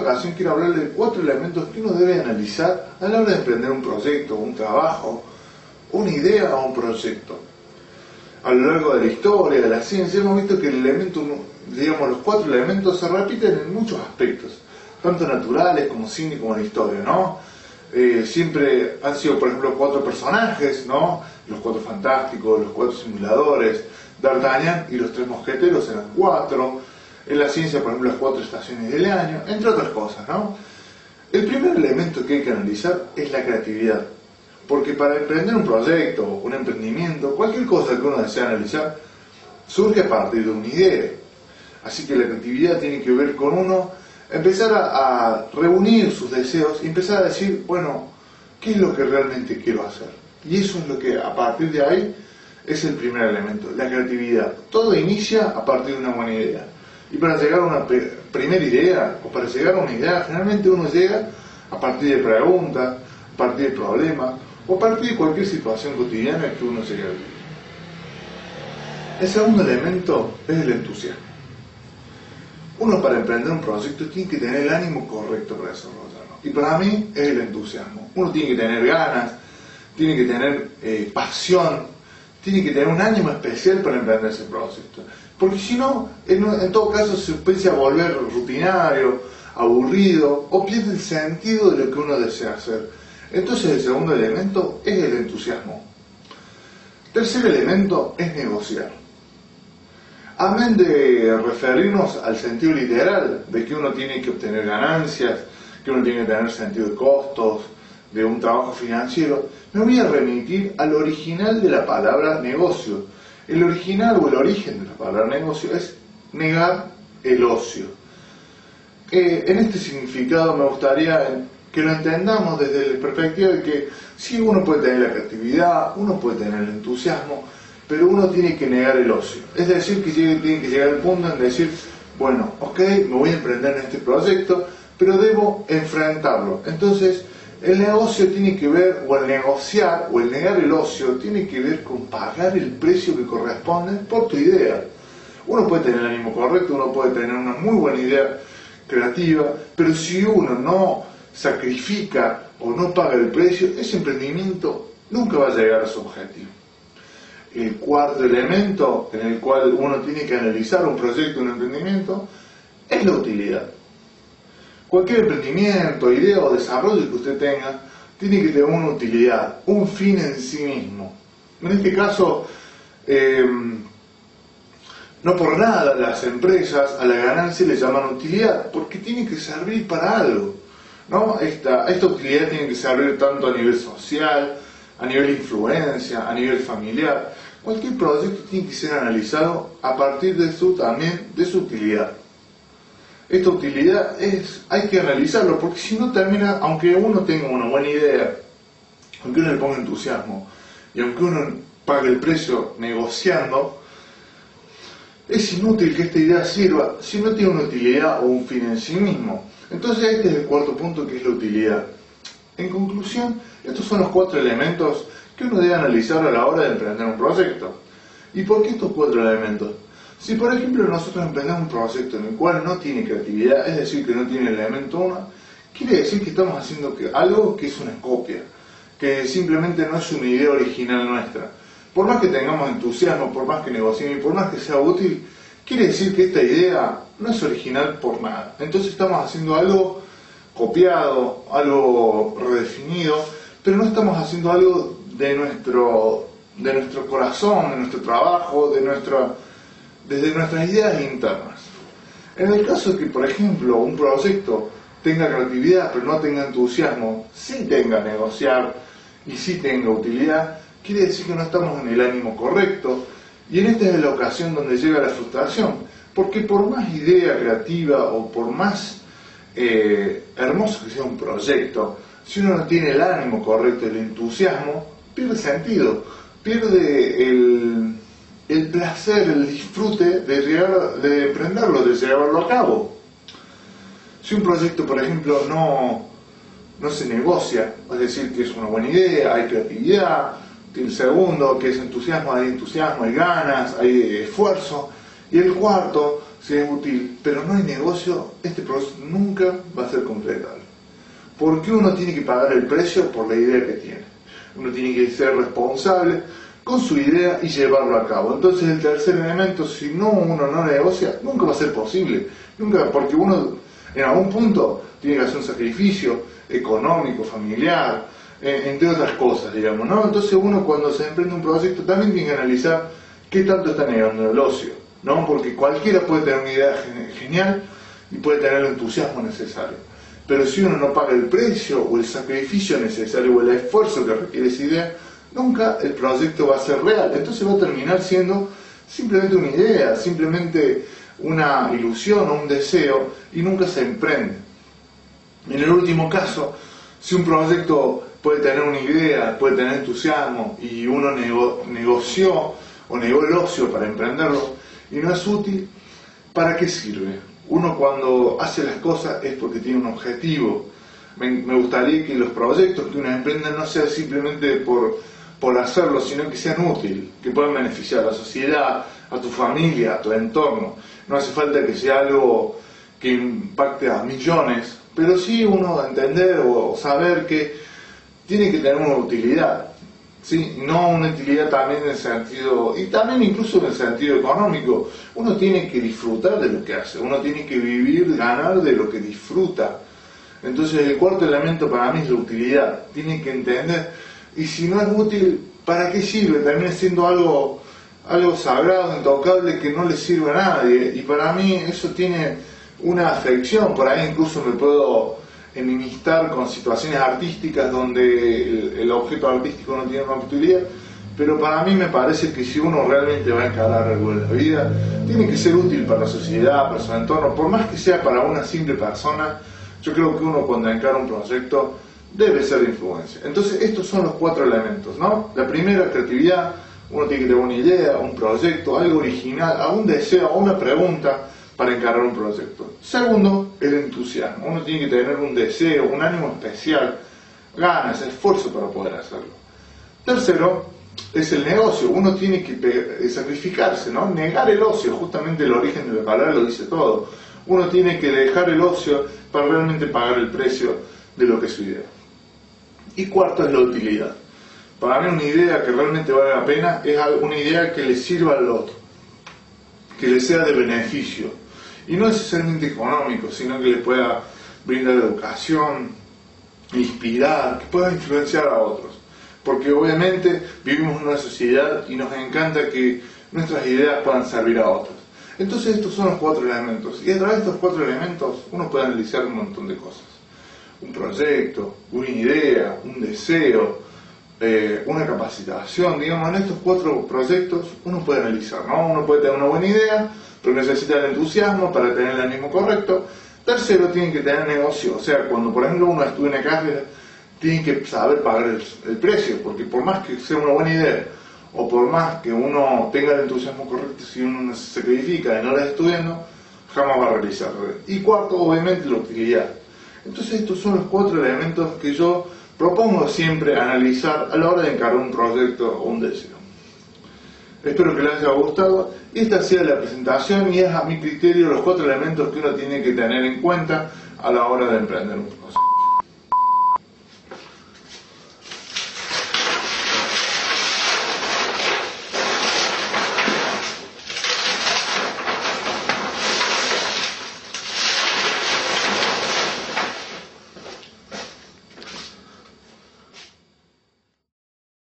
ocasión quiero hablarle de 4 elementos que uno debe analizar a la hora de emprender un proyecto, un trabajo, una idea o un proyecto. A lo largo de la historia, de la ciencia, hemos visto que el elemento, digamos, los 4 elementos se repiten en muchos aspectos, tanto naturales como cine como en la historia, ¿no? Siempre han sido, por ejemplo, 4 personajes, ¿no? Los 4 fantásticos, los 4 simuladores, D'Artagnan y los 3 mosqueteros eran 4. En la ciencia, por ejemplo, las 4 estaciones del año, entre otras cosas, ¿no? El primer elemento que hay que analizar es la creatividad. Porque para emprender un proyecto, un emprendimiento, cualquier cosa que uno desea analizar, surge a partir de una idea. Así que la creatividad tiene que ver con uno empezar a reunir sus deseos y empezar a decir, bueno, ¿qué es lo que realmente quiero hacer? Y eso es lo que, a partir de ahí, es el primer elemento, la creatividad. Todo inicia a partir de una buena idea. Y para llegar a una primera idea, o para llegar a una idea, generalmente uno llega a partir de preguntas, a partir de problemas, o a partir de cualquier situación cotidiana que uno llegue a vivir. El segundo elemento es el entusiasmo. Uno, para emprender un proyecto, tiene que tener el ánimo correcto para desarrollarlo. Y para mí es el entusiasmo. Uno tiene que tener ganas, tiene que tener pasión, tiene que tener un ánimo especial para emprender ese proyecto. Porque si no, en todo caso se empieza a volver rutinario, aburrido, o pierde el sentido de lo que uno desea hacer. Entonces el segundo elemento es el entusiasmo. Tercer elemento es negociar. Amén de referirnos al sentido literal, de que uno tiene que obtener ganancias, que uno tiene que tener sentido de costos, de un trabajo financiero, me voy a remitir al original de la palabra negocio. El original o el origen de la palabra negocio es negar el ocio. En este significado me gustaría que lo entendamos desde la perspectiva de que sí, uno puede tener la creatividad, uno puede tener el entusiasmo, pero uno tiene que negar el ocio. Es decir, que tiene que llegar al punto en decir, bueno, ok, me voy a emprender en este proyecto, pero debo enfrentarlo. Entonces, el negocio tiene que ver, o el negociar, o el negar el ocio, tiene que ver con pagar el precio que corresponde por tu idea. Uno puede tener el ánimo correcto, uno puede tener una muy buena idea creativa, pero si uno no sacrifica o no paga el precio, ese emprendimiento nunca va a llegar a su objetivo. El cuarto elemento en el cual uno tiene que analizar un proyecto, un emprendimiento, es la utilidad. Cualquier emprendimiento, idea o desarrollo que usted tenga, tiene que tener una utilidad, un fin en sí mismo. En este caso, no por nada las empresas a la ganancia le llaman utilidad, porque tiene que servir para algo, ¿no? Esta utilidad tiene que servir tanto a nivel social, a nivel de influencia, a nivel familiar. Cualquier proyecto tiene que ser analizado a partir de su utilidad. Esta utilidad hay que analizarlo, porque si no termina, aunque uno tenga una buena idea, aunque uno le ponga entusiasmo, y aunque uno pague el precio negociando, es inútil que esta idea sirva si no tiene una utilidad o un fin en sí mismo. Entonces este es el cuarto punto, que es la utilidad. En conclusión, estos son los 4 elementos que uno debe analizar a la hora de emprender un proyecto. ¿Y por qué estos 4 elementos? Si por ejemplo nosotros emprendemos un proyecto en el cual no tiene creatividad, es decir, que no tiene el elemento 1, quiere decir que estamos haciendo algo que es una copia, que simplemente no es una idea original nuestra. Por más que tengamos entusiasmo, por más que negociemos y por más que sea útil, quiere decir que esta idea no es original por nada. Entonces estamos haciendo algo copiado, algo redefinido, pero no estamos haciendo algo de nuestro corazón, de nuestro trabajo, desde nuestras ideas internas. En el caso de que, por ejemplo, un proyecto tenga creatividad pero no tenga entusiasmo, sí tenga negociar y sí tenga utilidad, quiere decir que no estamos en el ánimo correcto, y en esta es la ocasión donde llega la frustración, porque por más idea creativa o por más hermoso que sea un proyecto, si uno no tiene el ánimo correcto, el entusiasmo, pierde sentido, pierde el placer, el disfrute de emprenderlo, de llevarlo a cabo. Si un proyecto, por ejemplo, no se negocia, es decir, que es una buena idea, hay creatividad, el segundo, que es entusiasmo, hay ganas, hay esfuerzo, y el cuarto, si es útil, pero no hay negocio, este proceso nunca va a ser completable. Porque uno tiene que pagar el precio por la idea que tiene. Uno tiene que ser responsable con su idea y llevarlo a cabo. Entonces el tercer elemento, si uno no negocia, nunca va a ser posible. Nunca, porque uno en algún punto tiene que hacer un sacrificio económico, familiar, entre otras cosas, digamos, ¿no? Entonces uno cuando se emprende un proyecto también tiene que analizar qué tanto está negando el ocio, ¿no? Porque cualquiera puede tener una idea genial y puede tener el entusiasmo necesario. Pero si uno no paga el precio o el sacrificio necesario o el esfuerzo que requiere esa idea, nunca el proyecto va a ser real. Entonces va a terminar siendo simplemente una idea, simplemente una ilusión o un deseo, y nunca se emprende. En el último caso, si un proyecto puede tener una idea, puede tener entusiasmo y uno negoció o negó el ocio para emprenderlo y no es útil, ¿para qué sirve? Uno cuando hace las cosas es porque tiene un objetivo. Me gustaría que los proyectos que uno emprenda no sean simplemente por hacerlo, sino que sean útiles, que puedan beneficiar a la sociedad, a tu familia, a tu entorno. No hace falta que sea algo que impacte a millones, pero sí uno entender o saber que tiene que tener una utilidad, ¿sí? No una utilidad también en el sentido, y también incluso en el sentido económico. Uno tiene que disfrutar de lo que hace, uno tiene que vivir, ganar de lo que disfruta. Entonces el cuarto elemento para mí es la utilidad. Tiene que entender, y si no es útil, ¿para qué sirve? Termina siendo algo sagrado, intocable, que no le sirve a nadie. Y para mí eso tiene una afección. Por ahí incluso me puedo enemistar con situaciones artísticas donde el objeto artístico no tiene una utilidad, pero para mí me parece que si uno realmente va a encarar algo en la vida, tiene que ser útil para la sociedad, para su entorno, por más que sea para una simple persona. Yo creo que uno cuando encara un proyecto debe ser de influencia. Entonces estos son los cuatro elementos, ¿no? La primera, creatividad. Uno tiene que tener una idea, un proyecto, algo original, algún deseo, una pregunta para encarar un proyecto. Segundo, el entusiasmo. Uno tiene que tener un deseo, un ánimo especial, ganas, esfuerzo para poder hacerlo. Tercero, es el negocio. Uno tiene que sacrificarse, ¿no? Negar el ocio, justamente el origen de la palabra lo dice todo. Uno tiene que dejar el ocio para realmente pagar el precio de lo que es su idea. Y cuarto es la utilidad. Para mí una idea que realmente vale la pena es una idea que le sirva al otro, que le sea de beneficio, y no necesariamente económico, sino que le pueda brindar educación, inspirar, que pueda influenciar a otros. Porque obviamente vivimos en una sociedad y nos encanta que nuestras ideas puedan servir a otros. Entonces estos son los cuatro elementos, y a través de estos cuatro elementos uno puede analizar un montón de cosas. Un proyecto, una idea, un deseo, una capacitación. Digamos, en estos cuatro proyectos uno puede analizar, ¿no? Uno puede tener una buena idea, pero necesita el entusiasmo para tener el ánimo correcto. Tercero, tiene que tener negocio. O sea, cuando por ejemplo uno estudia una carrera, tiene que saber pagar el precio, porque por más que sea una buena idea, o por más que uno tenga el entusiasmo correcto, si uno se sacrifica y no la está estudiando, jamás va a realizarlo. Y cuarto, obviamente, la utilidad. Entonces estos son los cuatro elementos que yo propongo siempre analizar a la hora de encarar un proyecto o un deseo. Espero que les haya gustado, y esta ha sido la presentación, y es a mi criterio los cuatro elementos que uno tiene que tener en cuenta a la hora de emprender un proyecto.